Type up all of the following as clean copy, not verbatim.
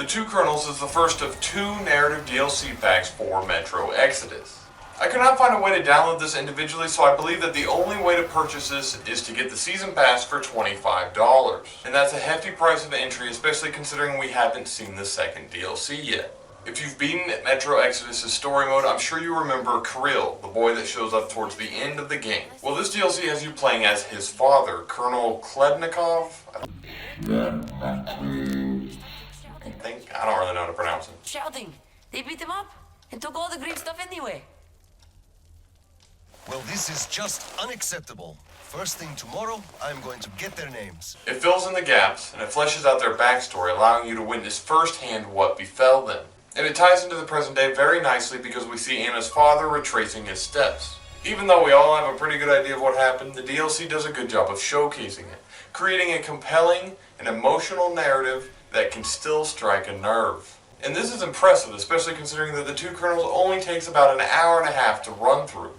The Two Colonels is the first of two narrative DLC packs for Metro Exodus. I could not find a way to download this individually, so I believe that the only way to purchase this is to get the Season Pass for $25. And that's a hefty price of entry, especially considering we haven't seen the second DLC yet. If you've beaten Metro Exodus' story mode, I'm sure you remember Kirill, the boy that shows up towards the end of the game. Well, this DLC has you playing as his father, Colonel Klebnikov. I don't really know how to pronounce it. Shouting. They beat him up and took all the green stuff anyway. Well, this is just unacceptable. First thing tomorrow, I'm going to get their names. It fills in the gaps, and it fleshes out their backstory, allowing you to witness firsthand what befell them. And it ties into the present day very nicely because we see Anna's father retracing his steps. Even though we all have a pretty good idea of what happened, the DLC does a good job of showcasing it, creating a compelling and emotional narrative that can still strike a nerve. And this is impressive, especially considering that the Two Colonels only takes about an hour and a half to run through.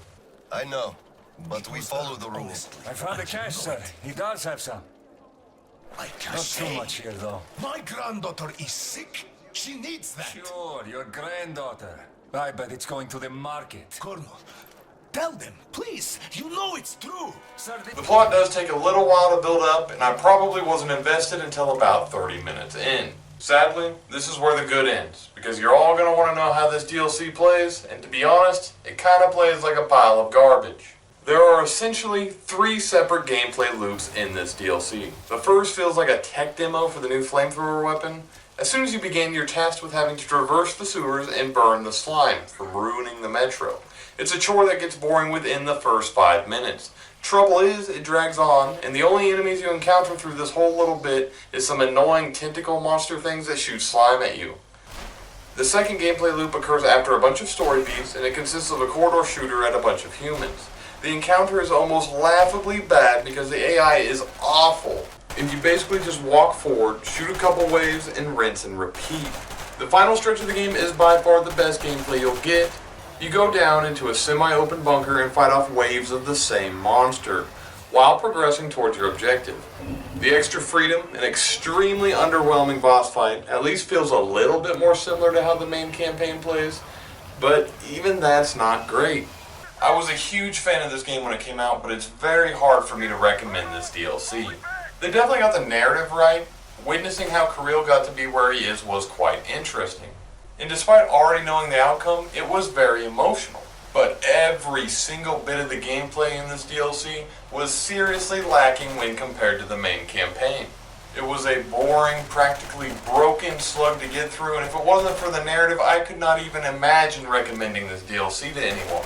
I know, but we follow the rules. I found the cash, sir. He does have some. I can't Not too much here, though. My granddaughter is sick. She needs that. Sure, your granddaughter. I bet it's going to the market. Colonel, tell them, please. You know it's true. Sir, The plot does take a little while to build up, and I probably wasn't invested until about 30 minutes in. Sadly, this is where the good ends, because you're all going to want to know how this DLC plays, and to be honest, it kind of plays like a pile of garbage. There are essentially 3 separate gameplay loops in this DLC. The first feels like a tech demo for the new flamethrower weapon. As soon as you begin, you're tasked with having to traverse the sewers and burn the slime from ruining the metro. It's a chore that gets boring within the first 5 minutes. Trouble is, it drags on, and the only enemies you encounter through this whole little bit is some annoying tentacle monster things that shoot slime at you. The second gameplay loop occurs after a bunch of story beats, and it consists of a corridor shooter at a bunch of humans. The encounter is almost laughably bad because the AI is awful, and you basically just walk forward, shoot a couple waves, and rinse and repeat. The final stretch of the game is by far the best gameplay you'll get. You go down into a semi-open bunker and fight off waves of the same monster, while progressing towards your objective. The extra freedom and extremely underwhelming boss fight at least feels a little bit more similar to how the main campaign plays, but even that's not great. I was a huge fan of this game when it came out, but it's very hard for me to recommend this DLC. They definitely got the narrative right. Witnessing how Kirill got to be where he is was quite interesting. And despite already knowing the outcome, it was very emotional. But every single bit of the gameplay in this DLC was seriously lacking when compared to the main campaign. It was a boring, practically broken slug to get through, and if it wasn't for the narrative, I could not even imagine recommending this DLC to anyone.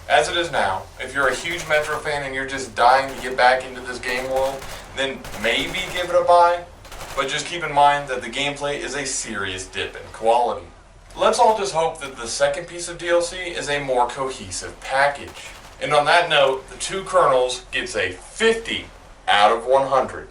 As it is now, if you're a huge Metro fan and you're just dying to get back into this game world, then maybe give it a buy, but just keep in mind that the gameplay is a serious dip in quality. Let's all just hope that the second piece of DLC is a more cohesive package. And on that note, the Two Colonels gets a 50 out of 100.